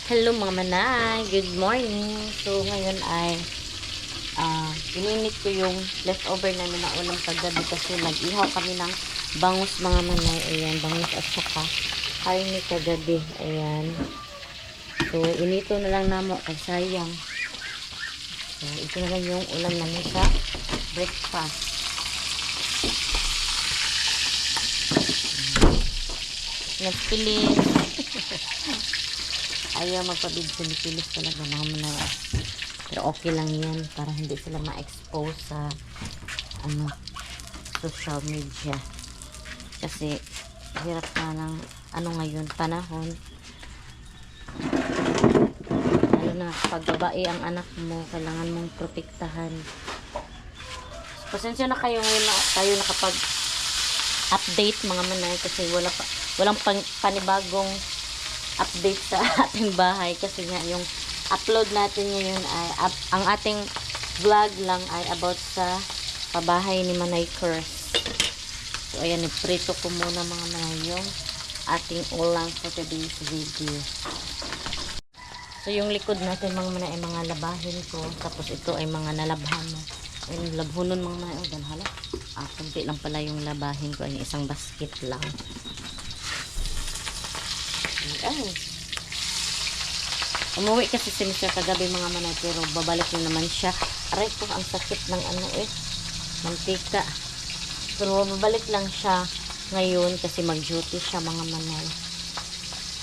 Hello mga manay, good morning. So ngayon ay ininit ko yung leftover namin na ulam kagabi kasi nag-ihaw kami ng bangus mga manay. Ayan, bangus at saka karne kagabi. Ayan. So inito na lang namo kasi sayang. So ito na lang yung ulam namin sa breakfast. Nagpilis. Ayaw magpabid-pilis talaga mga manay. Pero okay lang yan para hindi sila ma-expose sa social media. Kasi hirap na ng ngayon panahon. Lalo na pag babae ang anak mo, kailangan mong protektahan. Pasensya na kayo ngayon na tayo nakapag update mga manay kasi walang panibagong update sa ating bahay kasi nga yung upload natin ngayon ay ang ating vlog lang ay about sa pabahay ni Manay Curse. So ayan, iprito ko muna mga manay yung ating ulam for today's video. So yung likod natin mga manay ay mga labahin ko, tapos ito ay mga nalabhan mo. Ayun, labhonon mga manay. Oh, hala. Kunti lang pala yung labahin ko, ay isang basket lang. Ay. Umuwi kasi si Mr. kagabi mga manay, pero babalik na naman siya. Aray ko, ang sakit ng mantika. Pero babalik lang siya ngayon kasi mag-duty siya mga manay.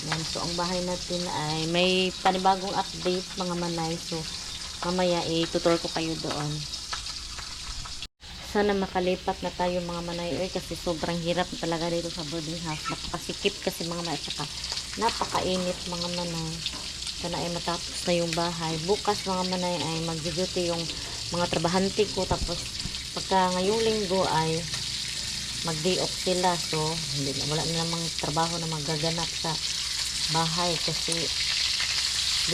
Yan. So ang bahay natin ay may panibagong update mga manay. So mamaya itutur ko kayo doon. Sana makalipat na tayo mga manay kasi sobrang hirap talaga dito sa boarding house. Napakasikip kasi mga manay, saka napakainit mga manay. Sana ay matapos na yung bahay. Bukas mga manay ay mag-duty yung mga trabahante ko, tapos pagka ngayong linggo ay mag-day off sila. So wala na namang trabaho na magaganap sa bahay kasi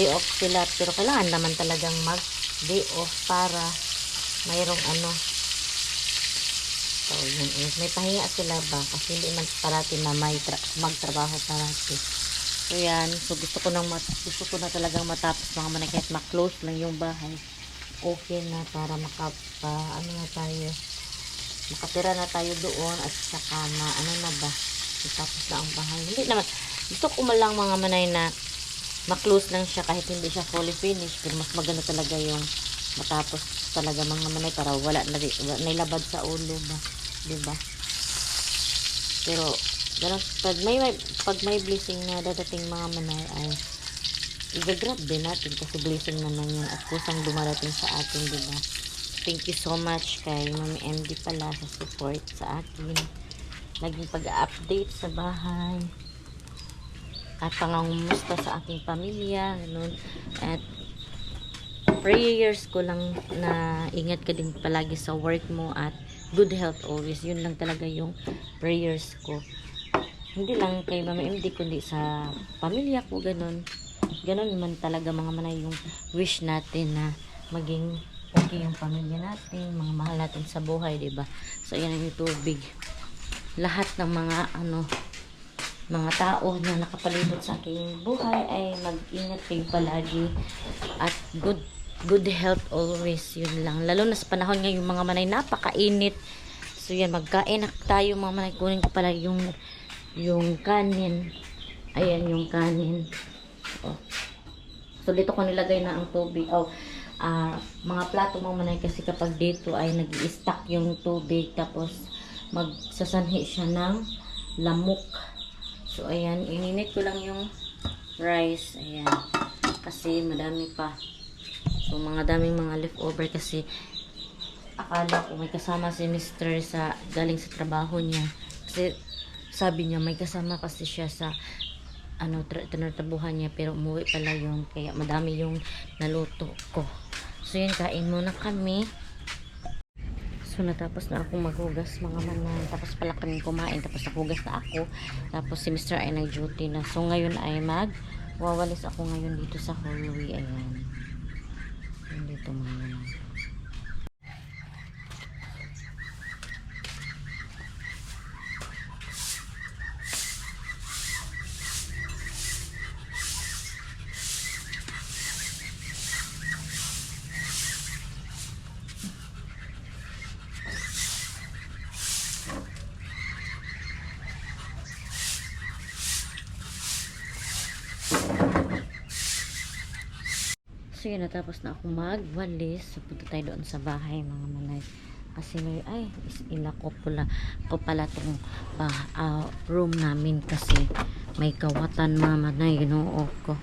day off sila, pero kailangan naman talagang mag-day off para mayroong so yun, may pahinga sila ba kasi hindi man parati na may magtrabaho parati. So yan, so gusto ko na talagang matapos mga manay, kahit ma-close lang yung bahay okay na, para makatira na tayo doon at saka na ba matapos na ang bahay. Hindi naman gusto ko lang mga manay na ma-close lang siya kahit hindi siya fully finished, pero mas maganda talaga yung matapos talaga mga manay para wala nailabad sa ulo ba, diba? Pero ganun, pag may blessing na dadating mga manay ay i-grab din natin kasi blessing naman yun at kusang dumarating sa atin, diba? Thank you so much kay Mami MD pala sa support sa akin, naging pag-update sa bahay at pangungumusta sa aking pamilya, ganun. At prayers ko lang na ingat ka din palagi sa work mo at good health always. Yun lang talaga yung prayers ko. Hindi lang kay Mama MD kundi sa pamilya ko, ganun. Ganun man talaga mga manay yung wish natin na maging okay yung pamilya natin, mga mahal natin sa buhay, diba? So yan yung tubig. Lahat ng mga tao na nakapalibot sa aking buhay ay mag-ingat kayo palagi at good health always. Yun lang, lalo na sa panahon ngayon mga manay, napakainit. So yan, magkain na tayo mga manay. Kunin ko pala yung kanin. Ayan yung kanin. So dito ko nilagay na ang tubig. Mga plato mga manay, kasi kapag dito ay nag-i-stack yung tubig, tapos magsasanhi siya ng lamok. So ayan, ininit ko lang yung rice. Ayan, kasi madami pa. So mga daming mga leftover kasi akala ko may kasama si Mr. galing sa trabaho niya. Kasi sabi niya may kasama kasi siya sa tinatabuhan niya, pero umuwi pala yun. Kaya madami yung naluto ko. So yun, kain muna kami. So natapos na akong maghugas mga manay. Tapos pala kami kumain. Tapos nakugas na ako. Tapos si Mr. ay nag-duty na. So ngayon ay wawalis ako ngayon dito sa hallway. Ayan. Dito mga manay. So yun, natapos na akong magwalis. So punta tayo doon sa bahay mga manay. Kasi may, ila ko pala tong room namin kasi may kawatan mga manay. Ginoo ko.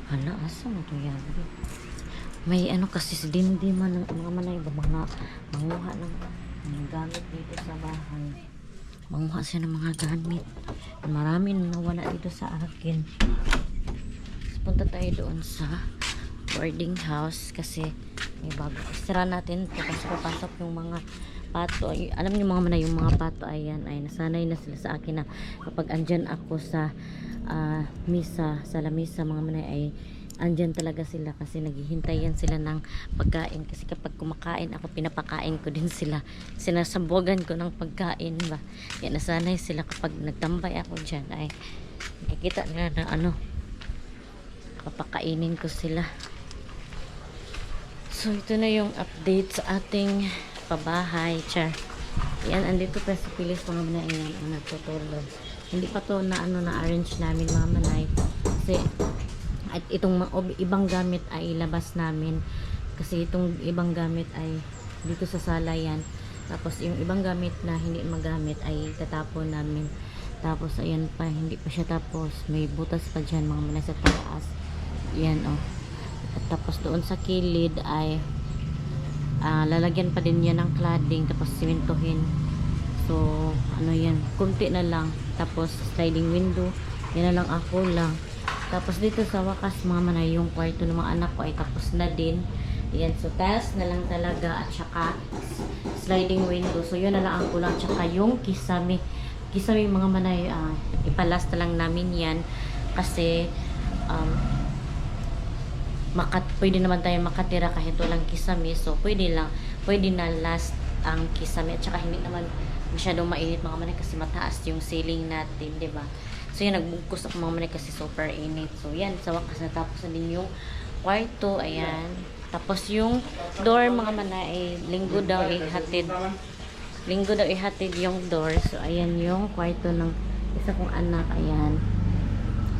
Hala, asa mo to yabi? May ano kasi sa dindiman ng mga manay ba, mga manguha ng gamit dito sa bahay. Manguha siya ng mga gamit. Marami na nawala dito sa akin. So, punta tayo doon sa boarding house kasi may bago. Sira natin tapos papasok yung mga pato. Alam niyo mga manay, yung mga pato ayan ay nasanay na sila sa akin na kapag andyan ako sa misa, sa lamisa mga manay ay andyan talaga sila kasi naghihintay yan sila ng pagkain kasi kapag kumakain ako pinapakain ko din sila, sinasambogan ko ng pagkain ba, kaya nasanay sila kapag nagtambay ako dyan ay nakikita nila na ano, papakainin ko sila. So ito na yung update sa ating pabahay, char. Yan, andito pa sa Pilis mga manay, yan ang nagtutulog. Hindi pa to na ano na arrange namin mga manay kasi at itong ibang gamit ay ilabas namin kasi itong ibang gamit ay dito sa sala yan, tapos yung ibang gamit na hindi magamit ay tatapon namin. Tapos ayan pa, hindi pa siya tapos, may butas pa dyan mga manay sa taas yan at tapos doon sa kilid ay lalagyan pa din yan ng cladding tapos simentohin. So ano yan, kunti na lang, tapos sliding window yan na lang ako lang. Tapos dito sa wakas mga manay, yung kwarto ng mga anak ko ay tapos na din. Yan, so tiles na lang talaga at saka sliding window. So yun na lang ang kulang. Tsaka yung kisame mga manay, ipalas na lang namin yan kasi pwede naman tayo makatira kahit walang kisame. So pwede na last ang kisame at saka hindi naman masyadong mainit mga manay kasi mataas yung ceiling natin, 'di ba? So yan, nagbugkos ako mga manay kasi super init. So yan, sa wakas natapos na din yung kwarto, ayan. Tapos yung door mga manay, linggo daw ihatid yung door. So ayan yung kwarto ng isa kong anak, ayan.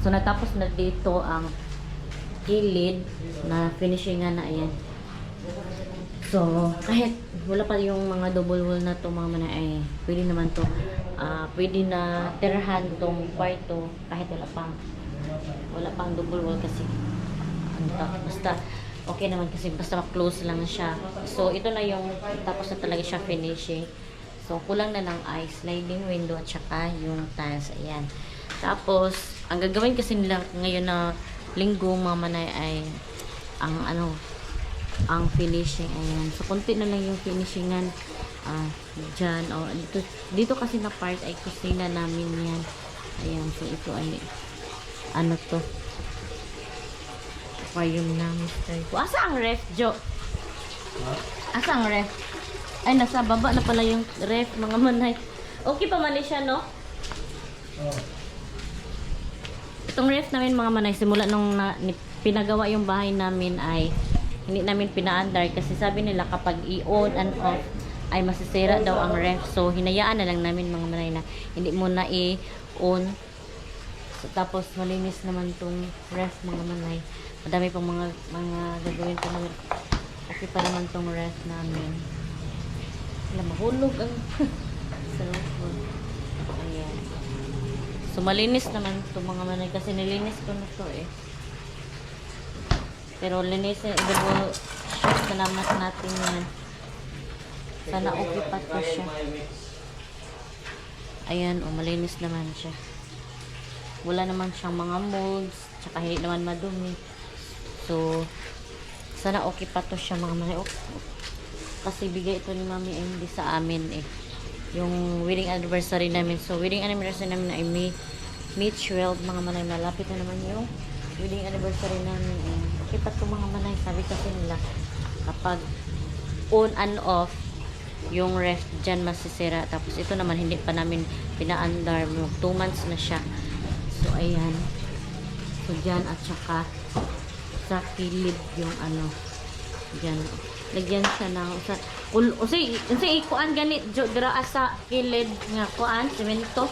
So natapos na dito ang kilid na finishingan na, ayan. So kahit wala pa yung mga double wall na to mga manay, ay pwede naman to, pwede na tirahan tong kwarto kahit wala pang double wall kasi basta okay naman kasi basta ma-close lang siya. So ito na yung tapos na talaga siya finishing. So kulang na lang ay sliding window at saka yung tiles, ayan. Tapos ang gagawin kasi nila ngayon na linggo mga manay ay ang finishing, ayan. So konti na lang yung finishingan dyan, dito kasi na part ay kusina namin yan, ayan. So ito ay ano to, aquarium na mister ko. Asa ang ref, Jo? Asa ang ref? Ay, nasa baba na pala yung ref mga manay. Okay pa mali siya, no? Itong ref namin mga manay, simula nung pinagawa yung bahay namin ay hindi namin pinaandar kasi sabi nila kapag i-on and off ay masisira daw ang ref. So hinayaan na lang namin mga manay na hindi muna i-on. So, tapos malinis naman tong ref mga manay. Madami pang mga gagawin pa namin. Okay pa naman tong ref namin. Wala, mahulog ang cellphone. Ayan. So malinis naman itong mga manay kasi nilinis ko na to eh. Pero linisin, i-double shoot na naman natin yan. Sana okay pa to siya. Ayan, malinis naman siya. Wala naman siyang mga molds, tsaka hindi naman madumi. So, sana okay pa to siya mga manay. Kasi bigay ito ni mami ay hindi sa amin eh. Yung wedding anniversary namin. So, wedding anniversary namin ay May 12 mga manay. Malapit na naman yung wedding anniversary namin. Okay pa ito mga manay. Sabi kasi nila, kapag on and off, yung ref dyan masisira. Tapos ito naman, hindi pa namin pinaandar. 2 months na siya. So, ayan. So, dyan at saka sa kilid yung ano. Dyan. Lagyan siya ng kuan ganit dira sa kilid nga kuan semento.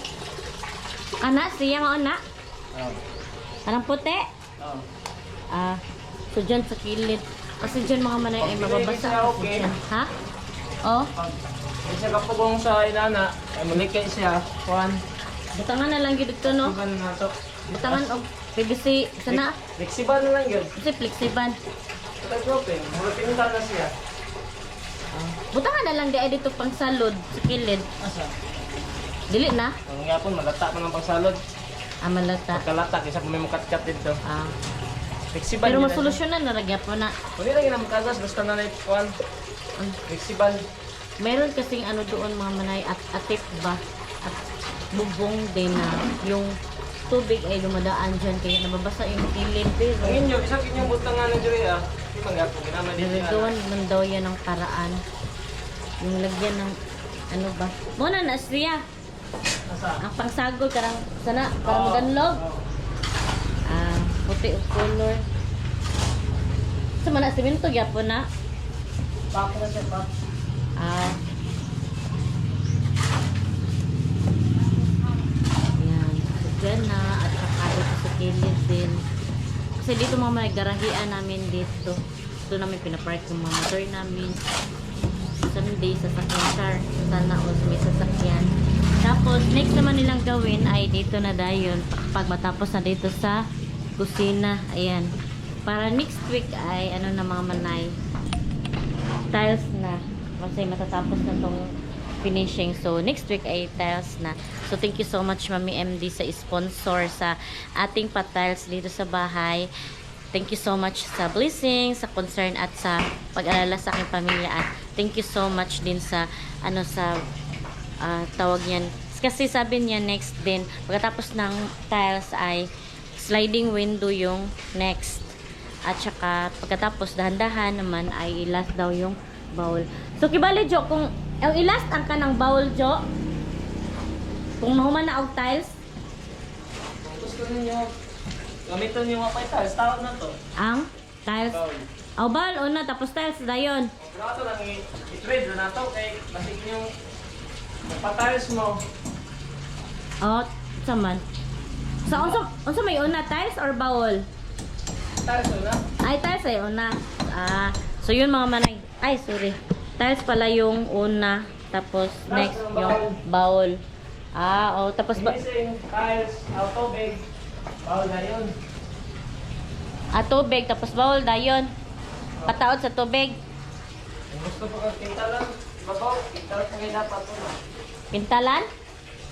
Ana siya mao na. Parang puti. So dyan sa kilid. Kasi dyan mga manay ay mababasa. Okay. Dyan. Ha? Oh? Hindi siya kapugong sa inana. Ay malikay siya. Kuhan. Butangan na lang yun dito, no? Iban na to. Butangan og PVC. Sana? Flexible na lang yun. Kasi flexiban. Ito dropping. Mula pinunta na siya. Butangan na lang di ay dito pang salod sa kilid. Asa? Dili na? Ang yapon, malata mo ng pagsalod. Malata. Pagkalata, kaysa kung may mukatkat dito. Flexible. Pero din masolusyonan na lagyan po na. Hindi lang yung makagas, basta na na kuhan. Flexible. Meron kasing ano doon mga manay at atip ba? At bubong din na yung tubig ay dumadaan dyan kaya nababasa yung kilid. Pero Ang inyo, isang inyong butang nga ng jury ah. Hindi man gapo, ginamay din siya. nagagawan man daw yan ng paraan. Yung lagyan ng ano ba? Muna na siya. Asa? Ang pangsagol karang sana para maganlog. Puti o color. Sa mana simento gyapon na. Papo na siya pa. Yan. So, dyan na. At saka dito sa kilid din. Kasi dito mga may garahian namin dito. Ito namin pinapark yung mga motor namin. Sunday sa sakyan. Sana o may sasakyan. Tapos, next naman nilang gawin ay dito na dayon. Pag matapos na dito sa kusina. Ayan. Para next week ay ano na mga manay. Tiles na. Kasi matatapos na tong finishing. So, next week ay tiles na. So, thank you so much, Mami MD, sa sponsor sa ating pa-tiles dito sa bahay. Thank you so much sa blessing, sa concern, at sa pag-alala sa aking pamilya. At thank you so much din sa, ano, sa tawag yan. Kasi sabi niya, next din, pagkatapos ng tiles ay sliding window yung next. At saka, pagkatapos, dahan-dahan naman ay ilast daw yung bowl. So, kibali, Jo, kung ang ilast ang kanang bowl, Jo, kung mahuman na og tiles, Kung gusto ninyo, gamitin niyo mga tiles, tawag na to. ang tiles, Bowl. bowl, una, tapos tiles, dayon. Pero ito lang, i-trade na to kay basig yung pa-tiles mo. Saman. So, unsa may una, tiles or bowl? Tiles na? Ay, tiles ay una. So yun mga manay. Ay, sorry. Tiles pala yung una. Tapos next yung bowl. Tapos Missing, tiles, tubig, bawal na yun. tubig, tapos bowl dayon. Pataod sa tubig. Kung gusto pa kang pintalan, babaw, pintalan ka ngayon dapat po na. Pintalan?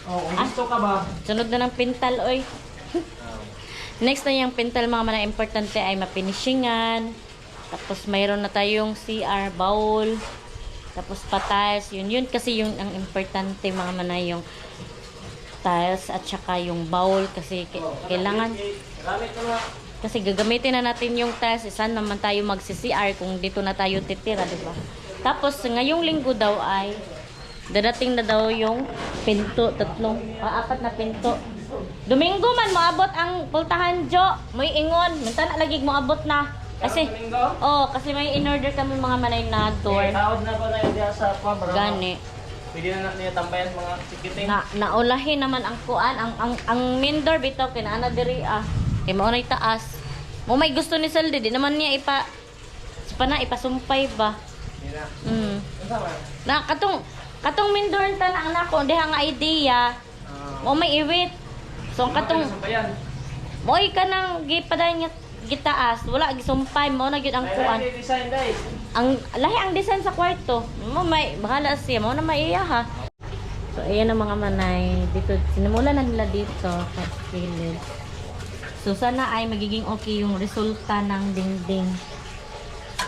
Kung gusto ka ba? Sunod na ng pintal, oy. Next na yung pintal mga manay, importante ay mapinishingan. Tapos mayroon na tayong CR bowl. Tapos pa-tiles. Yun kasi yung ang importante mga manay, yung tiles at saka yung bowl. Kasi kailangan, Gamit mo na. kasi gagamitin na natin yung tiles. Saan naman tayo magsi-CR kung dito na tayo titira, diba? Tapos ngayong linggo daw ay dadating na daw yung pinto. 4 na pinto. Domingo man moabot ang pultahan, Jo. May ingon. Minta na lagi moabot na. Kasi kasi may in-order kami mga manay na door. Tawad na ba na yun diya sa kwan? Gani. Pwede na natin yung tambayan mga tikiting. Naulahin naman ang kuan, ang main door bitaw kinaana diri Kay mao nay taas. Mo may gusto ni Salde, di naman niya ipasumpay ba. Yan na. Na katong main door ta na nako diha nga idea. Mo may iwit. So katong moy ka nang gipaday niya gitaas, wala gisumpay mo na gyud ang kuan. Design day. Ang lahi ang design sa kwarto. Mo may bahala siya, mo na maiya ha. So ayan ang mga manay dito. Sinimulan na nila dito sa kilid. So sana ay magiging okay yung resulta ng dingding.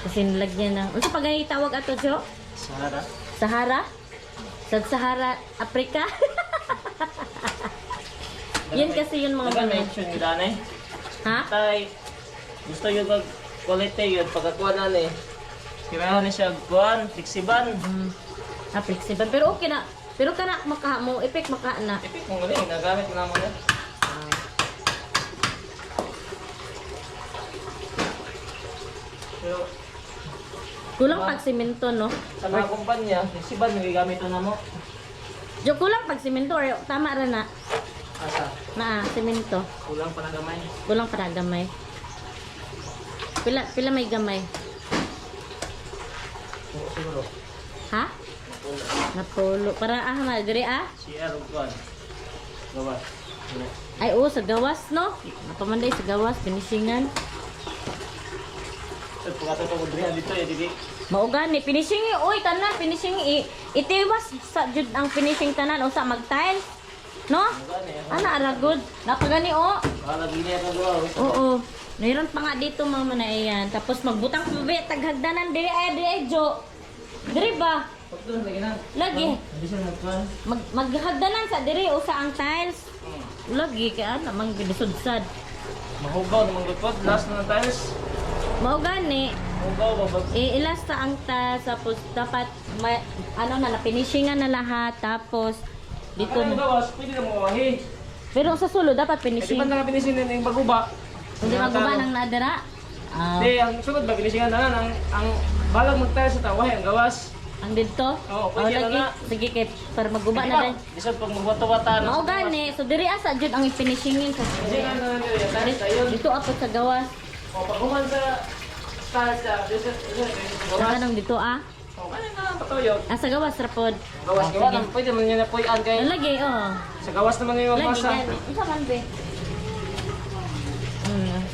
Kasi nilagyan ng unsa pa gani tawag ato, Jo? Sahara. Sahara? Sahara, Africa? Yan kasi yun mga manay. mention yun danay. Ha? Tay, gusto yun pag quality yun, pagkakuha na ni. Kirahan ni siya kuhan, flexiban. Flexible. Pero okay na. Pero kana maka mo, effect maka na. Ipik mo galing, nagamit mo na mo na. Pero Kulang pag simento, no? sa mga kumpanya, flexiban, nagigamit na mo. Jo, kulang pag simento or tama ra na. Asa, Na simento. kulang pa na gamay. Kulang para gamay. Pila may gamay. Siguro. Ha? Napulo. Para dire CR kuan. Gawas. Ay, sa gawas, no? Napamanday sa gawas, finishingan. Pagkatapos ko dito dili. Maugani, finishing uy, tanan, finishing itiwas sa jud ang finishing tanan o sa mag-tiles. No? Ana aragod. Nakagani o. Wala gini ako gawa. Oo. Mayroon pa nga dito mga manaiyan. Tapos magbutang pabi, taghagdanan diri ay Jo. Diri ba? Pagdun lagi na. Lagi. Hindi siya magkuan. Maghagdanan sa diri o sa ang tiles. Lagi kaya namang gidisudsad. Mahugaw naman gud last na ng tiles. Mao gani, Mahugaw ba pag ilas sa ang tiles tapos dapat may, na finishingan na lahat tapos dito Dito na na. gawas, pwede na mawahi. Pero sa sulo dapat Di finishing. pa na pinisin yung baguba. Hindi maguba ng nadira. Di, ang sunod ba pinisingan na ang balag mag-tiles sa tawahe ang gawas. Ang dito? Oo, pwede lagi. na. Sige kay para maguba Di na ba? din. Isang pag magwata-wata na. Mao gani, so diri asa jud ang finishingin sa Pinisingan na nila yung tiles ayun. dito apot sa gawas. O pag-human sa tiles sa Sa gawas. kanang dito O kaya na patuyog. Sa gawas rapod. Gawas, gawa na. Pwede man yun na puyan kay. Lagi Sa gawas naman yung Lagi magbasa. gani. Unsa man be?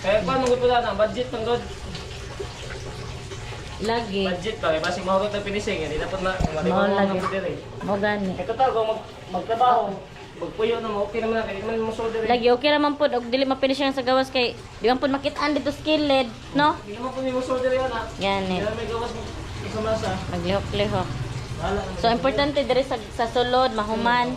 Kaya pa nung po na budget ng god. Lagi. Budget pa, kaya basig mahurot ng finishing. Hindi na po na. Mao lagi. Mao gani. Ito tao, kung magtrabaho, magpuyo na mo, okay naman na. Kaya naman mo solder. Lagi okay raman pod og dili mapinish sa gawas kay di man pod makit-an dito skilled, no? Hindi naman po ni mo solder yan ha. Gani. Kaya may gawas mo. Isa masa. Maglihok-lihok. Wala naman. So importante diri sa sulod mahuman.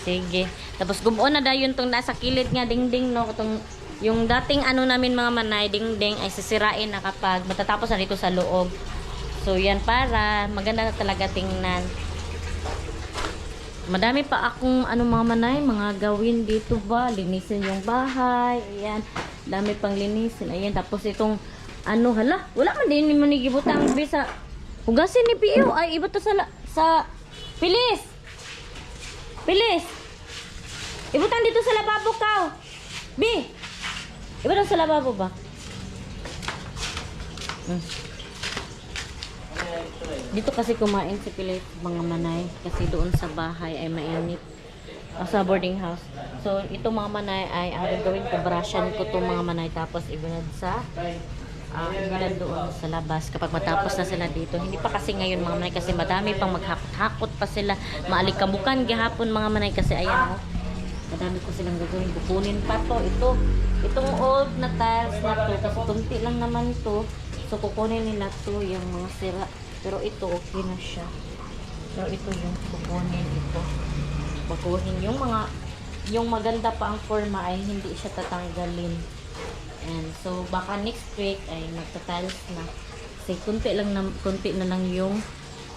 Sige. Tapos gumuon na dayon tong nasa kilid nga dingding no tong yung dating ano namin mga manay dingding ay sisirain na kapag matatapos na dito sa loob. So yan para maganda na talaga tingnan. Madami pa akong ano mga manay, mga gawin dito ba, linisin yung bahay. Ayan. Dami pang linisin. Ayan tapos itong ano hala, wala man din mo ni gibutang bisa. Hugasin ni Pio ay iba to sa Pilis. Pilis. Ibutan dito sa lababo ka. Bi. Ibutan sa lababo ba? Dito kasi kumain si Pilis mga manay kasi doon sa bahay ay mainit. Sa boarding house. So ito mga manay ay ang gagawin ko brushan ko to mga manay tapos ibunad sa ilan doon sa labas kapag matapos na sila dito. Hindi pa kasi ngayon mga manay kasi madami pang maghakot pa sila. Maalikabukan gihapon mga manay kasi ayan madami ko silang gagawin. Kukunin pa to. Itong old na tiles na to kasi tunti lang naman to. So kukunin nila to yung mga sira. Pero ito okay na siya. Pero ito yung kukunin ito. Kukunin yung maganda pa ang forma ay hindi siya tatanggalin. And so baka next week ay magta-tiles na. Kasi konti na lang yung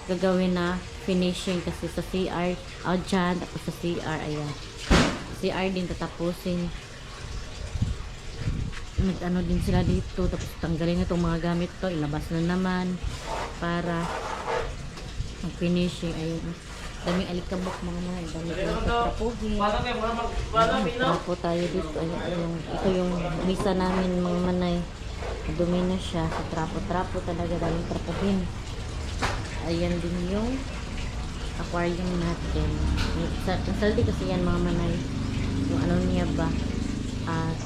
gagawin na finishing kasi sa CR dyan, tapos sa CR ayan. CR din tatapusin. Nag-ano din sila dito tapos tanggalin na itong mga gamit to, ilabas na naman para mag-finishing ayun. Daming alikabok mga dami ko trapuhin. Trapo tayo dito. Ito yung misa namin mga manay. Dumi na siya. So, trapo talaga. Daming trapuhin. Ayan din yung aquarium natin. Saldi kasi yan mga manay. Yung ano niya ba?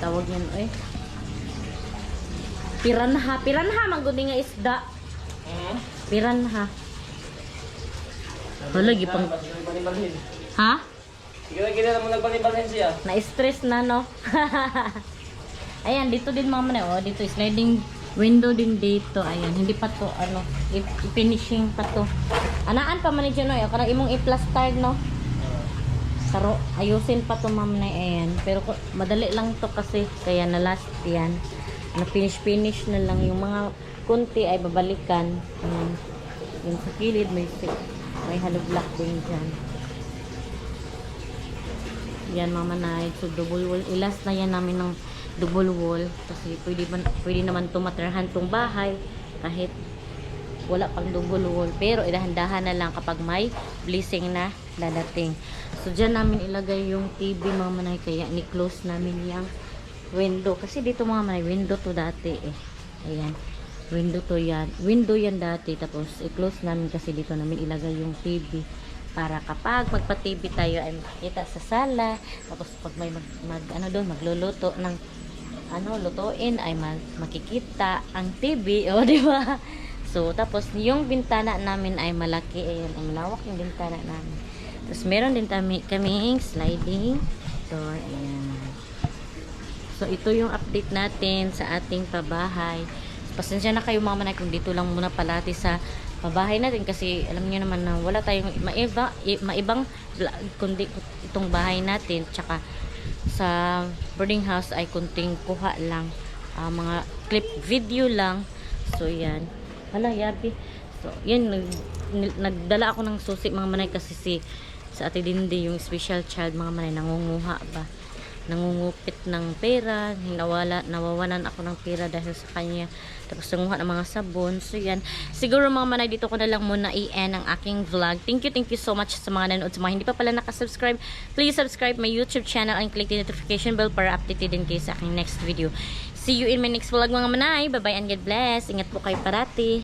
Tawag yan. Piranha. Piranha. Mangguni nga isda. Piranha. Lagi pang... Ha? Gila-gila naman nagbalibalhin siya. Na-stress na, no? Ayan, dito din mga manay. Dito, sliding window din dito. Ayan, hindi pa to, i-finishing pa to. Anaan pa man dyan, no? Karang imong i-plaster, no? Pero, ayusin pa to, mga manay. Ayan. Pero, madali lang to kasi. Kaya na-last yan. Na-finish na lang. Yung mga kunti ay babalikan. Ayan. Yung sa kilid, may hollow block din dyan. Yan mga manay. So double wall. Ilas na yan namin ng double wall. Kasi pwede naman tumatrahan tong bahay. Kahit wala pang double wall. Pero idahan-dahan na lang kapag may blessing na dadating. So dyan namin ilagay yung TV mga manay. Kaya ni-close namin yung window. Kasi dito mga manay, window to dati eh. Ayan. Window to yan. Window yan dati. Tapos, i-close namin kasi dito namin ilagay yung TV. Para kapag magpa-TV tayo ay makikita sa sala. Tapos, pag may magluluto ng lutuin ay makikita ang TV. O, di ba? So, tapos, yung bintana namin ay malaki. Ayan, ay malawak yung bintana namin. Tapos, meron din kaming sliding door. Ayan. So, ito yung update natin sa ating pabahay. Pasensya na kayo mga manay kung dito lang muna palati sa pabahay natin kasi alam niyo naman na wala tayong maibang vlog kundi itong bahay natin. Tsaka sa boarding house ay kunting kuha lang. Mga clip video lang. So, yan. Hala, yabi. So, yan. Nagdala ako ng susi mga manay kasi sa Ate Dindi yung special child mga manay nangunguha ba. Nangungupit ng pera, nawawalan ako ng pera dahil sa kanya. Tapos nanguha ng mga sabon. So yan, siguro mga manay dito ko na lang muna i-end ang aking vlog. Thank you so much sa mga nanood. Sa mga hindi pa pala nakasubscribe, please subscribe my YouTube channel and click the notification bell para updated din kayo sa aking next video. See you in my next vlog mga manay. Bye bye and God bless. Ingat po kayo parati.